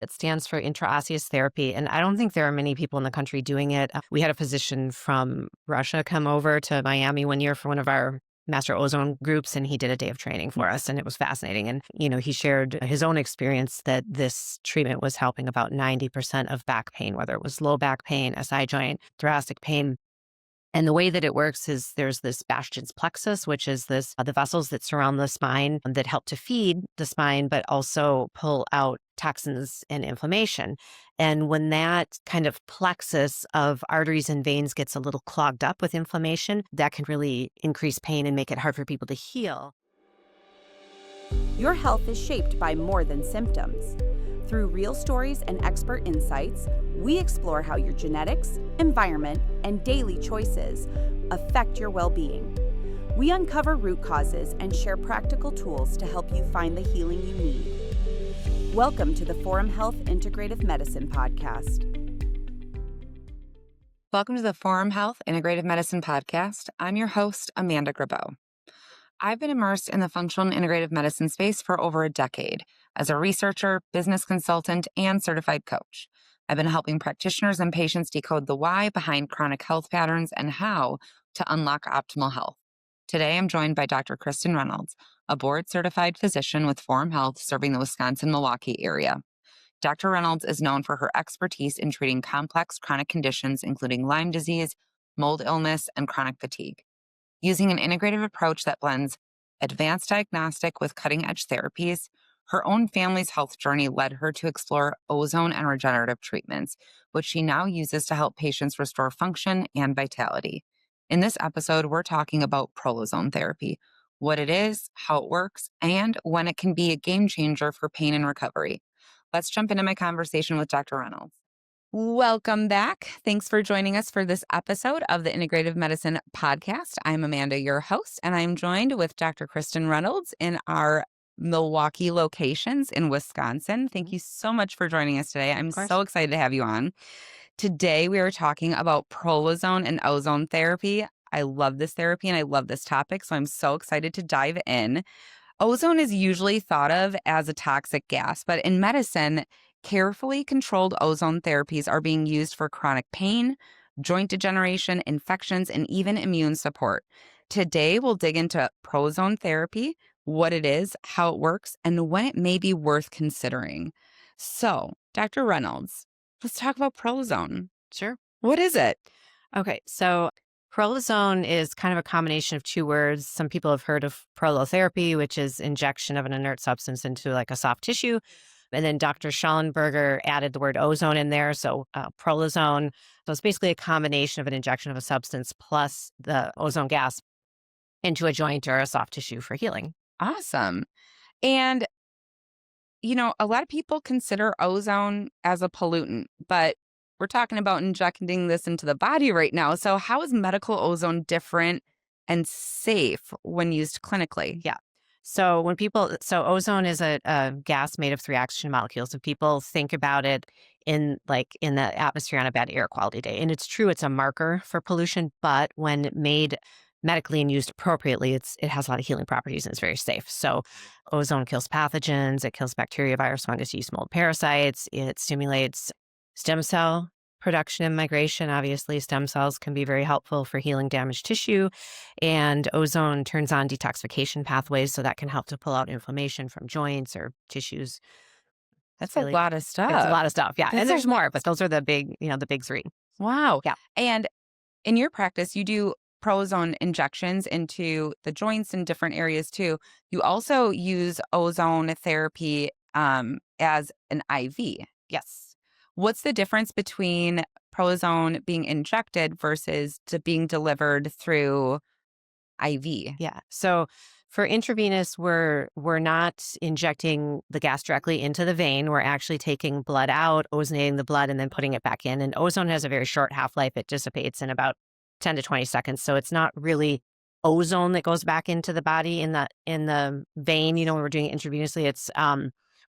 It stands for intraosseous therapy. And I don't think there are many people in the country doing it. We had a physician from Russia come over to Miami one year for one of our master ozone groups, and he did a day of training for us, and it was fascinating. And, he shared his own experience that this treatment was helping about 90% of back pain, whether it was low back pain, SI joint, thoracic pain. And the way that it works is there's this Bastian's plexus, which is the vessels that surround the spine that help to feed the spine, but also pull out toxins and inflammation. And when that kind of plexus of arteries and veins gets a little clogged up with inflammation, that can really increase pain and make it hard for people to heal. Your health is shaped by more than symptoms. Through real stories and expert insights, we explore how your genetics, environment, and daily choices affect your well-being. We uncover root causes and share practical tools to help you find the healing you need. Welcome to the Forum Health Integrative Medicine Podcast. Welcome to the Forum Health Integrative Medicine Podcast. I'm your host, Amanda Grabeau. I've been immersed in the functional and integrative medicine space for over a decade as a researcher, business consultant, and certified coach. I've been helping practitioners and patients decode the why behind chronic health patterns and how to unlock optimal health. Today, I'm joined by Dr. Kristen Reynolds, a board-certified physician with Forum Health serving the Wisconsin-Milwaukee area. Dr. Reynolds is known for her expertise in treating complex chronic conditions, including Lyme disease, mold illness, and chronic fatigue. Using an integrative approach that blends advanced diagnostic with cutting-edge therapies, her own family's health journey led her to explore ozone and regenerative treatments, which she now uses to help patients restore function and vitality. In this episode, we're talking about Prolozone therapy, what it is, how it works, and when it can be a game changer for pain and recovery. Let's jump into my conversation with Dr. Reynolds. Welcome back. Thanks for joining us for this episode of the Integrative Medicine Podcast. I'm Amanda, your host, and I'm joined with Dr. Kristen Reynolds in our Milwaukee locations in Wisconsin. Thank you so much for joining us today. I'm so excited to have you on. Today, we are talking about Prolozone and ozone therapy. I love this therapy and I love this topic, so I'm so excited to dive in. Ozone is usually thought of as a toxic gas, but in medicine, carefully controlled ozone therapies are being used for chronic pain, joint degeneration, infections, and even immune support. Today, we'll dig into Prolozone therapy, what it is, how it works, and when it may be worth considering. So, Dr. Reynolds, let's talk about Prolozone. Sure. What is it? Okay, so prolozone is kind of a combination of two words. Some people have heard of prolotherapy, which is injection of an inert substance into like a soft tissue. And then Dr. Schallenberger added the word ozone in there, so prolozone. So it's basically a combination of an injection of a substance plus the ozone gas into a joint or a soft tissue for healing. Awesome. And, a lot of people consider ozone as a pollutant, but we're talking about injecting this into the body right now. So how is medical ozone different and safe when used clinically? Yeah. So ozone is a gas made of 3 oxygen molecules. If people think about it in the atmosphere on a bad air quality day, and it's true, it's a marker for pollution, but when made medically and used appropriately, it has a lot of healing properties and it's very safe. So ozone kills pathogens, it kills bacteria, virus, fungus, yeast, mold, parasites. It stimulates stem cell production and migration. Obviously, stem cells can be very helpful for healing damaged tissue. And ozone turns on detoxification pathways, so that can help to pull out inflammation from joints or tissues. That's a lot of stuff. It's a lot of stuff, yeah. And there's more, but those are the big 3. Wow. Yeah. And in your practice, you do Prolozone injections into the joints in different areas too. You also use ozone therapy as an IV. Yes. What's the difference between Prolozone being injected versus being delivered through IV? Yeah. So for intravenous, we're not injecting the gas directly into the vein. We're actually taking blood out, ozonating the blood, and then putting it back in. And ozone has a very short half-life. It dissipates in about 10 to 20 seconds. So it's not really ozone that goes back into the body in the vein. When we're doing it intravenously, it's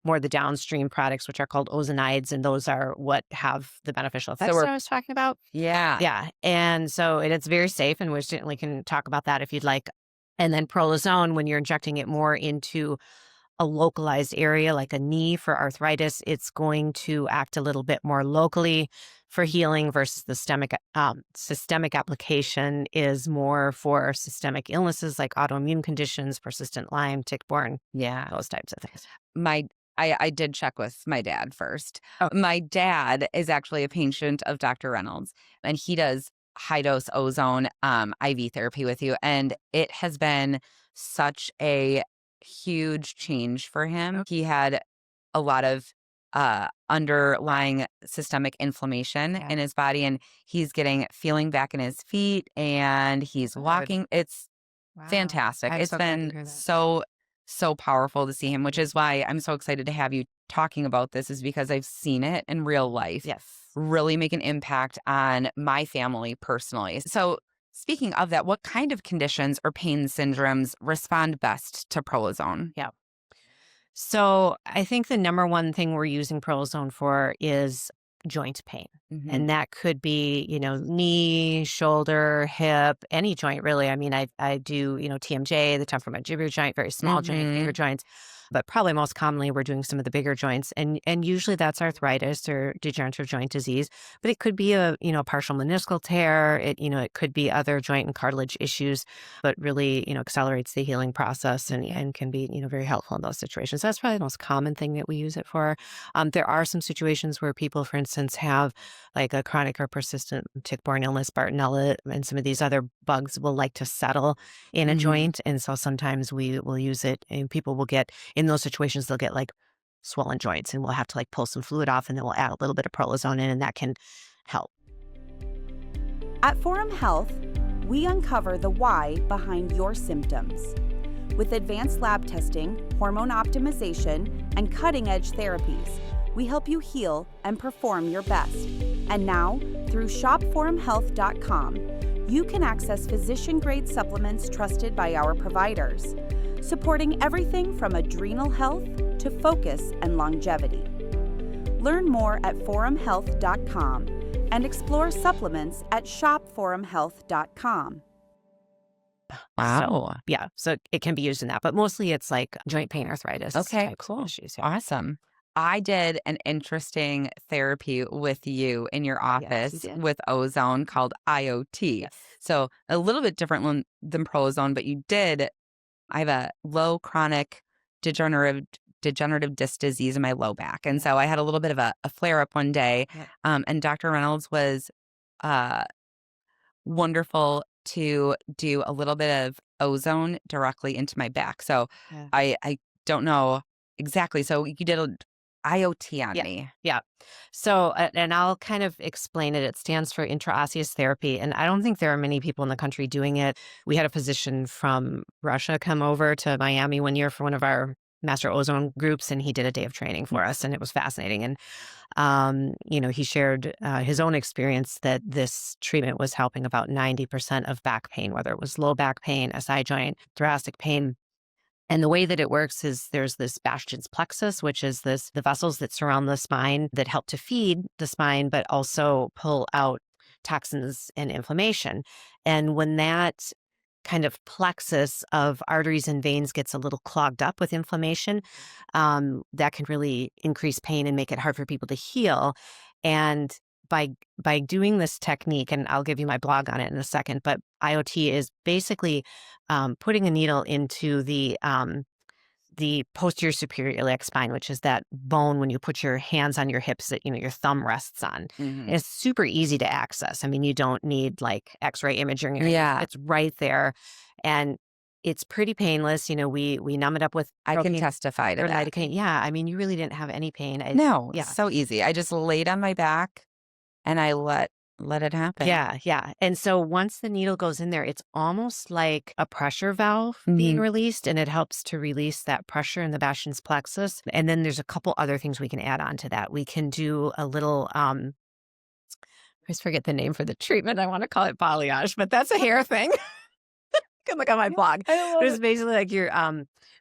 more the downstream products, which are called ozonides, and those are what have the beneficial effects that I was talking about. Yeah. Yeah. And so it's very safe, and we certainly can talk about that if you'd like. And then Prolozone, when you're injecting it more into a localized area like a knee for arthritis, it's going to act a little bit more locally for healing versus the systemic application is more for systemic illnesses like autoimmune conditions, persistent Lyme, tick-borne, Yeah. those types of things. I did check with my dad first. Oh. My dad is actually a patient of Dr. Reynolds, and he does high dose ozone IV therapy with you. And it has been such a huge change for him. Okay. He had a lot of underlying systemic inflammation in his body, and he's getting feeling back in his feet, and he's walking. It's Wow. fantastic. I'm It's so glad to been hear that. so powerful to see him, which is why I'm so excited to have you talking about this, is because I've seen it in real life Yes. really make an impact on my family personally. So speaking of that, what kind of conditions or pain syndromes respond best to Prolozone? Yeah. So I think the number one thing we're using Prolozone for is joint pain. And that could be, knee, shoulder, hip, any joint really. I mean, I do, TMJ, the temporomandibular joint, very small joint, bigger joints. But probably most commonly we're doing some of the bigger joints. And usually that's arthritis or degenerative joint disease. But it could be a, partial meniscal tear. It could be other joint and cartilage issues, but really, accelerates the healing process and can be, very helpful in those situations. That's probably the most common thing that we use it for. There are some situations where people, for instance, have like a chronic or persistent tick-borne illness, Bartonella, and some of these other bugs will like to settle in a joint. And so sometimes we will use it and people will get, in those situations, they'll get like swollen joints and we'll have to like pull some fluid off and then we'll add a little bit of Prolozone in and that can help. At Forum Health, we uncover the why behind your symptoms. With advanced lab testing, hormone optimization, and cutting-edge therapies, we help you heal and perform your best. And now, through shopforumhealth.com, you can access physician-grade supplements trusted by our providers, supporting everything from adrenal health to focus and longevity. Learn more at forumhealth.com and explore supplements at shopforumhealth.com. Wow. So it can be used in that, but mostly it's like joint pain, arthritis. Okay, types cool. of issues. Yeah. Awesome. I did an interesting therapy with you in your office did. with ozone called IoT. Yes. So a little bit different than Prolozone, but I have a low chronic degenerative disc disease in my low back. And so I had a little bit of a flare up one day. And Dr. Reynolds was wonderful to do a little bit of ozone directly into my back. So I don't know exactly. So you did an IoT on me. Yeah. So, and I'll kind of explain it. It stands for intraosseous therapy. And I don't think there are many people in the country doing it. We had a physician from Russia come over to Miami one year for one of our master ozone groups, and he did a day of training for us, and it was fascinating. And, he shared his own experience that this treatment was helping about 90% of back pain, whether it was low back pain, SI joint, thoracic pain. And the way that it works is there's this Bastian's plexus, which is the vessels that surround the spine that help to feed the spine, but also pull out toxins and inflammation. And when that kind of plexus of arteries and veins gets a little clogged up with inflammation, that can really increase pain and make it hard for people to heal. And by doing this technique, and I'll give you my blog on it in a second, but IoT is basically putting a needle into the posterior superior iliac spine, which is that bone when you put your hands on your hips that your thumb rests on. And it's super easy to access. I mean, you don't need like X-ray imaging. It's right there, and it's pretty painless. We numb it up with I can Procaine testify to or that. lidocaine. Yeah, I mean, you really didn't have any pain. No, Yeah. so easy. I just laid on my back and I let it happen. Yeah. And so once the needle goes in there, it's almost like a pressure valve being released, and it helps to release that pressure in the Bastian's plexus. And then there's a couple other things we can add on to that. We can do a little, I always forget the name for the treatment. I want to call it balayage, but that's a hair thing. You can look on my blog. It's basically like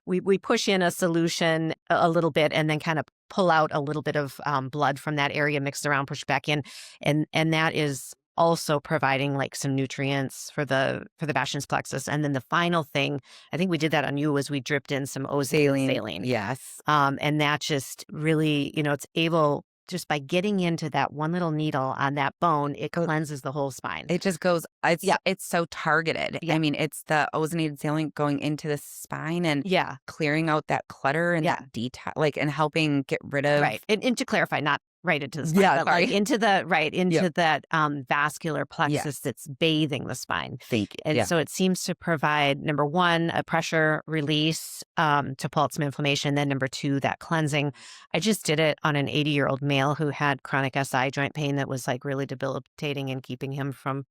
we push in a solution a little bit and then kind of pull out a little bit of blood from that area, mix it around, push back in. And that is also providing like some nutrients for the Bastion's plexus. And then the final thing, I think we did that on you, was we dripped in some ozone saline. Yes. And that just really, it's able, just by getting into that one little needle on that bone, it cleanses the whole spine. It just goes, it's so targeted. Yeah. I mean, it's the ozonated saline going into the spine and clearing out that clutter and that detail, like, and helping get rid of. Right. And to clarify, not right into the spine, but like into that vascular plexus that's bathing the spine. Thank you. And so it seems to provide, number one, a pressure release to pull out some inflammation. Then number two, that cleansing. I just did it on an 80-year-old male who had chronic SI joint pain that was like really debilitating and keeping him from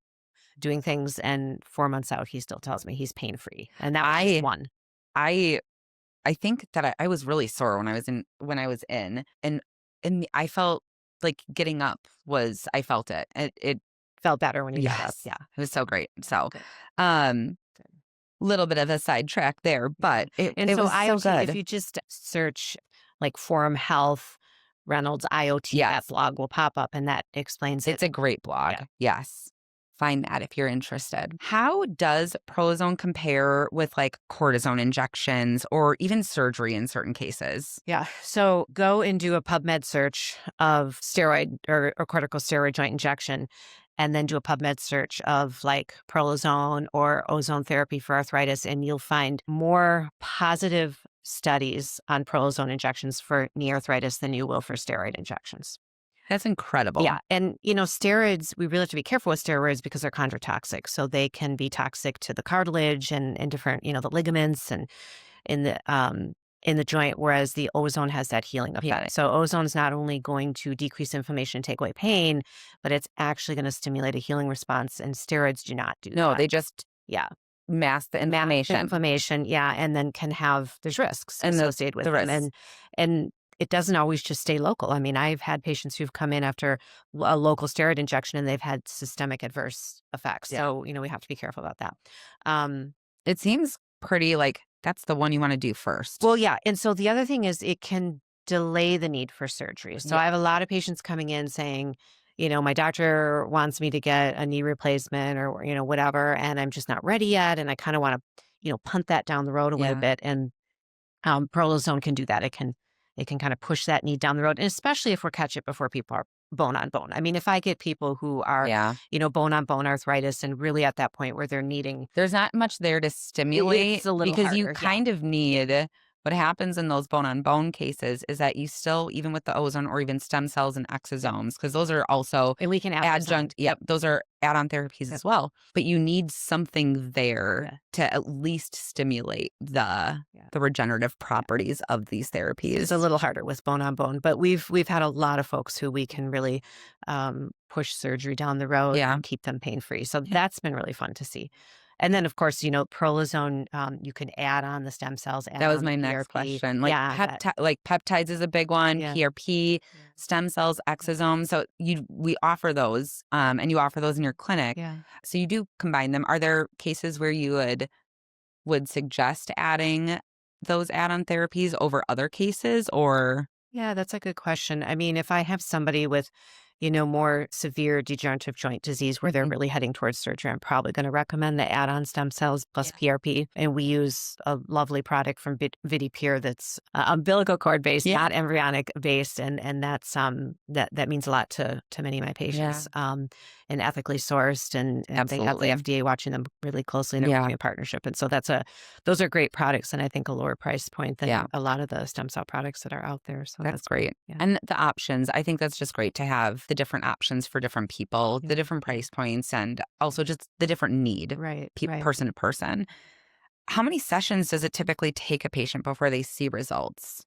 doing things. And 4 months out, he still tells me he's pain-free. And that was just one. I think that I was really sore when I was in, and I felt like getting up I felt it. It felt better when you got up. Yeah. It was so great. So, little bit of a sidetrack there, but it was so good. If you just search like Forum Health, Reynolds IoT, that blog will pop up, and that explains it. It's a great blog. Yeah. Yes. Find that if you're interested. How does Prolozone compare with like cortisone injections or even surgery in certain cases? Yeah. So go and do a PubMed search of steroid or corticosteroid joint injection, and then do a PubMed search of like Prolozone or ozone therapy for arthritis, and you'll find more positive studies on Prolozone injections for knee arthritis than you will for steroid injections. That's incredible. Yeah. And, steroids, we really have to be careful with steroids because they're chondrotoxic. So they can be toxic to the cartilage and different, the ligaments and in the joint, whereas the ozone has that healing effect. Yeah. So ozone is not only going to decrease inflammation, take away pain, but it's actually going to stimulate a healing response. And steroids do not do that. No, they just mask the inflammation. And then can have, there's risks associated with them. And it doesn't always just stay local. I mean, I've had patients who've come in after a local steroid injection and they've had systemic adverse effects. Yeah. So, we have to be careful about that. It seems pretty like that's the one you want to do first. Well, yeah. And so the other thing is it can delay the need for surgery. So I have a lot of patients coming in saying, my doctor wants me to get a knee replacement or, whatever, and I'm just not ready yet. And I kind of want to, punt that down the road a little bit. And Prolozone can do that. It can kind of push that need down the road, and especially if we're catch it before people are bone on bone. I mean, if I get people who are, bone on bone arthritis and really at that point where they're needing, there's not much there to stimulate it's a little because harder, you kind of need. What happens in those bone on bone cases is that you still, even with the ozone or even stem cells and exosomes, because those are also and we can adjunct. Yep, those are add-on therapies as well. But you need something there to at least stimulate the regenerative properties of these therapies. It's a little harder with bone on bone, but we've had a lot of folks who we can really push surgery down the road and keep them pain-free. So that's been really fun to see. And then, of course, Prolozone, you can add on the stem cells. That was my next question. Like, peptides is a big one, PRP, stem cells, exosomes. So we offer those, and you offer those in your clinic. Yeah. So you do combine them. Are there cases where you would suggest adding those add-on therapies over other cases, or? Yeah, that's a good question. I mean, if I have somebody with more severe degenerative joint disease where they're really heading towards surgery, I'm probably going to recommend the add-on stem cells plus PRP. And we use a lovely product from VidiPure that's umbilical cord based, not embryonic based, and that's that means a lot to many of my patients. And ethically sourced, and they have the FDA watching them really closely in a partnership. And so those are great products, and I think a lower price point than a lot of the stem cell products that are out there. So that's great. Yeah. And the options, I think that's just great to have the different options for different people, the different price points, and also just the different need, person to person. How many sessions does it typically take a patient before they see results?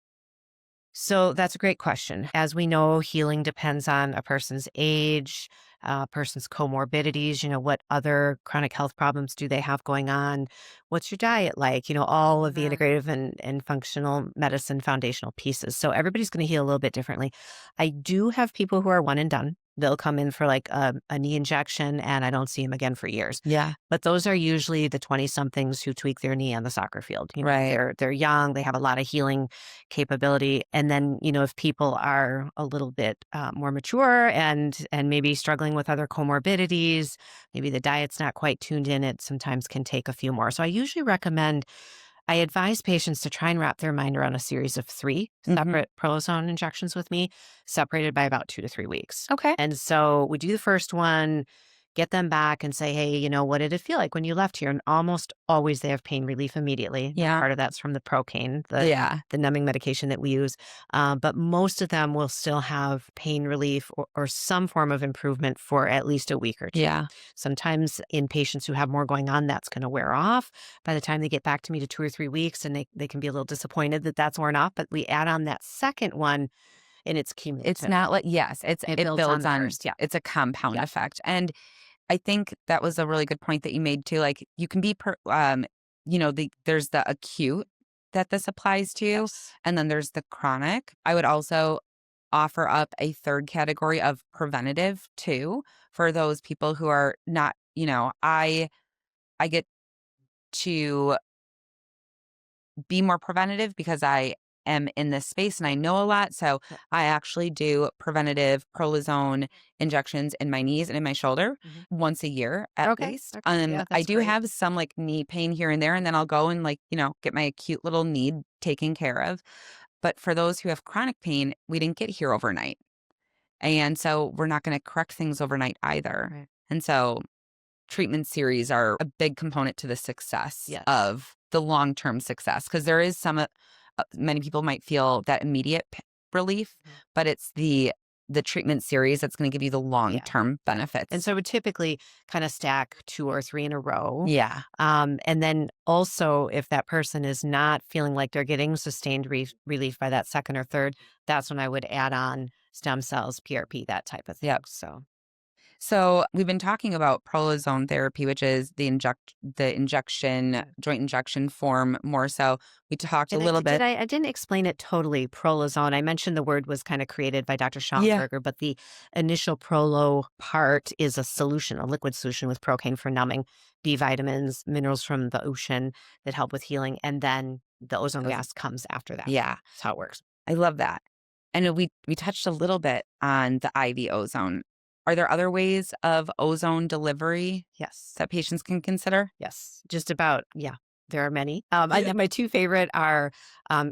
So that's a great question. As we know, healing depends on a person's age, a person's comorbidities, what other chronic health problems do they have going on? What's your diet like? All of the integrative and functional medicine foundational pieces. So everybody's going to heal a little bit differently. I do have people who are one and done. they'll come in for like a knee injection and I don't see them again for years. Yeah. But those are usually the 20-somethings who tweak their knee on the soccer field. Right. They're young, they have a lot of healing capability. And then, if people are a little bit more mature and maybe struggling with other comorbidities, maybe the diet's not quite tuned in, it sometimes can take a few more. So I advise patients to try and wrap their mind around a series of 3 separate Prolozone injections with me, separated by about 2 to 3 weeks. Okay. And so we do the first one, get them back and say, hey, what did it feel like when you left here? And almost always they have pain relief immediately. Yeah. Part of that's from the Procaine, Yeah. the numbing medication that we use. But most of them will still have pain relief or some form of improvement for at least a week or 2. Yeah. Sometimes in patients who have more going on, that's going to wear off. By the time they get back to me to 2 or 3 weeks, and they can be a little disappointed that that's worn off. But we add on that second one, and it's cumulative. It's not like, yes, it builds on the first, yeah. It's a compound effect. And I think that was a really good point that you made too. Like you can be, there's the acute that this applies to, Yes. and then there's the chronic. I would also offer up a third category of preventative too, for those people who are not, I get to be more preventative because I am in this space and I know a lot. So Yeah. I actually do preventative Prolozone injections in my knees and in my shoulder once a year at least. Yeah, I that's do great. have some like knee pain here and there, and then I'll go and get my acute little need taken care of. But for those who have chronic pain, we didn't get here overnight. And so we're not going to correct things overnight either. Right. And so treatment series are a big component to the success Yes. of the long-term success, because there is many people might feel that immediate relief, but it's the treatment series that's going to give you the long-term benefits. And so I would typically kind of stack 2 or 3 in a row. Yeah. And then also, if that person is not feeling like they're getting sustained relief by that second or third, that's when I would add on stem cells, PRP, that type of thing. Yep. So we've been talking about prolozone therapy, which is the injection, joint injection form more so. We talked a little bit. I didn't explain it totally, Prolozone. I mentioned the word was kind of created by Dr. Schauenberger, but the initial prolo part is a solution, a liquid solution with Procaine for numbing, B vitamins, minerals from the ocean that help with healing, and then the ozone gas comes after that. Yeah. That's how it works. I love that. And we touched a little bit on the IV ozone. Are there other ways of ozone delivery Yes. that patients can consider? Yes. Just about, yeah. There are many. My 2 favorite are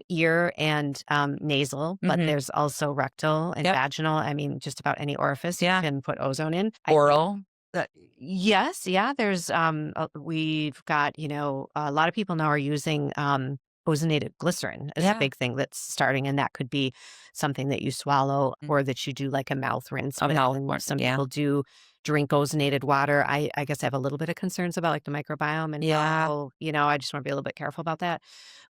ear and nasal, but there's also rectal and vaginal. I mean, just about any orifice you can put ozone in. Oral? Yes. Yeah. There's, we've got, a lot of people now are using ozonated glycerin is a big thing that's starting, and that could be something that you swallow or that you do like a mouth rinse. Some people do drink ozonated water. I guess I have a little bit of concerns about like the microbiome and how, I just want to be a little bit careful about that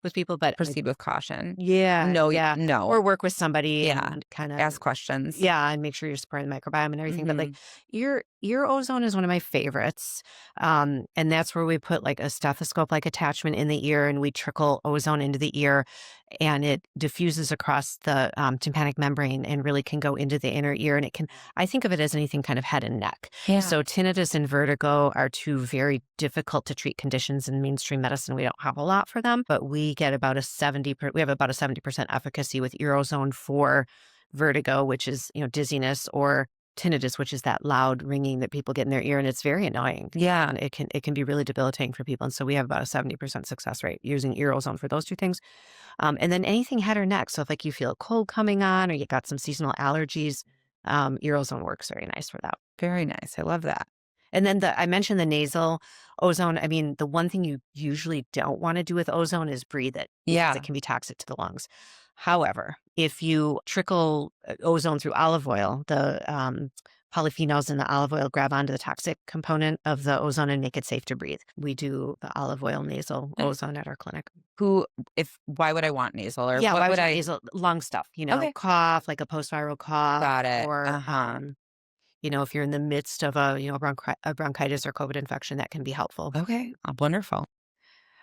with people, but proceed with caution. Yeah. No. Or work with somebody and kind of ask questions. Yeah. And make sure you're supporting the microbiome and everything. But like ear ozone is one of my favorites. And that's where we put like a stethoscope like attachment in the ear, and we trickle ozone into the ear, and it diffuses across the tympanic membrane and really can go into the inner ear. And I think of it as anything kind of head and neck. Yeah. So tinnitus and vertigo are 2 very difficult to treat conditions in mainstream medicine. We don't have a lot for them, but we get about we have about a 70% efficacy with ear ozone for vertigo, which is, dizziness, or tinnitus, which is that loud ringing that people get in their ear, and it's very annoying. Yeah. And it can be really debilitating for people. And so we have about a 70% success rate using ear ozone for those 2 things. And then anything head or neck. So if like you feel a cold coming on or you got some seasonal allergies, ear ozone works very nice for that. Very nice. I love that. And then I mentioned the nasal ozone. I mean, the one thing you usually don't want to do with ozone is breathe it. Yeah. Because it can be toxic to the lungs. However, if you trickle ozone through olive oil, the polyphenols in the olive oil grab onto the toxic component of the ozone and make it safe to breathe. We do the olive oil nasal ozone at our clinic. Why would I want nasal? Or why would I? Nasal? Lung stuff, cough, like a post-viral cough. Got it. Or, if you're in the midst of a bronchitis or COVID infection, that can be helpful. Okay. Wonderful.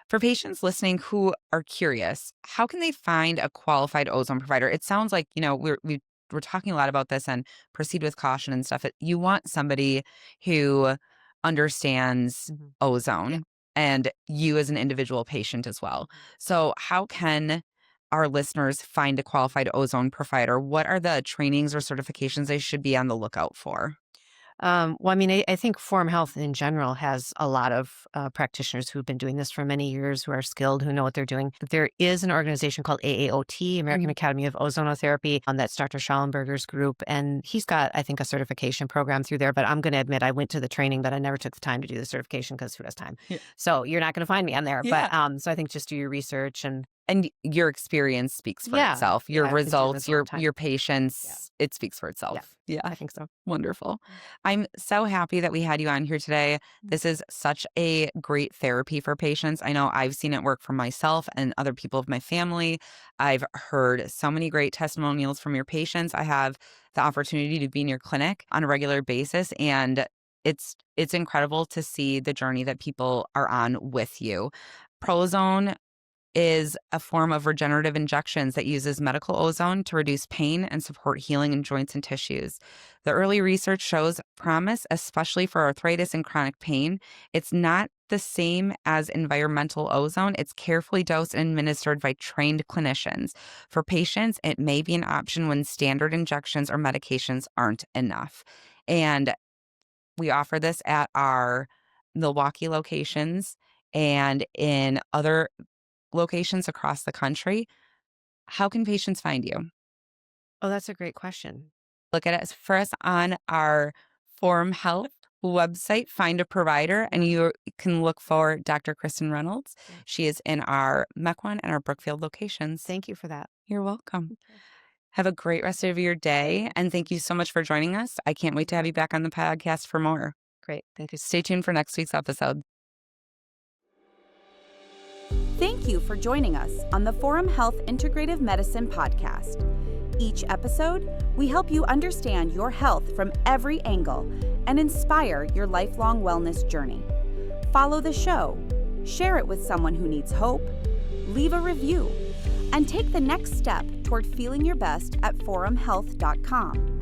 For patients listening who are curious, how can they find a qualified ozone provider? It sounds like, we've we're talking a lot about this and proceed with caution and stuff. You want somebody who understands ozone and you as an individual patient as well. So how can our listeners find a qualified ozone provider? What are the trainings or certifications they should be on the lookout for? Well, I mean, I think Forum Health in general has a lot of practitioners who've been doing this for many years, who are skilled, who know what they're doing. But there is an organization called AAOT, American Academy of Ozonotherapy, that's Dr. Schallenberger's group. And he's got, I think, a certification program through there. But I'm going to admit, I went to the training, but I never took the time to do the certification because who has time? Yeah. So you're not going to find me on there. Yeah. But so I think just do your research and your experience speaks for itself. Your results, your patience, it speaks for itself. Yeah, I think so. Wonderful. I'm so happy that we had you on here today. This is such a great therapy for patients. I know I've seen it work for myself and other people of my family. I've heard so many great testimonials from your patients. I have the opportunity to be in your clinic on a regular basis, and it's incredible to see the journey that people are on with you. Prolozone is a form of regenerative injections that uses medical ozone to reduce pain and support healing in joints and tissues. The early research shows promise, especially for arthritis and chronic pain. It's not the same as environmental ozone. It's carefully dosed and administered by trained clinicians. For patients, it may be an option when standard injections or medications aren't enough. And we offer this at our Milwaukee locations and in other locations across the country. How can patients find you? Oh, that's a great question. Look at it for us on our Forum Health website, find a provider, and you can look for Dr. Kristen Reynolds. She is in our Mequon and our Brookfield locations. Thank you for that. You're welcome. Okay. Have a great rest of your day, and thank you so much for joining us. I can't wait to have you back on the podcast for more. Great. Thank you. Stay tuned for next week's episode. Thank you for joining us on the Forum Health Integrative Medicine podcast. Each episode, we help you understand your health from every angle and inspire your lifelong wellness journey. Follow the show, share it with someone who needs hope, leave a review, and take the next step toward feeling your best at forumhealth.com.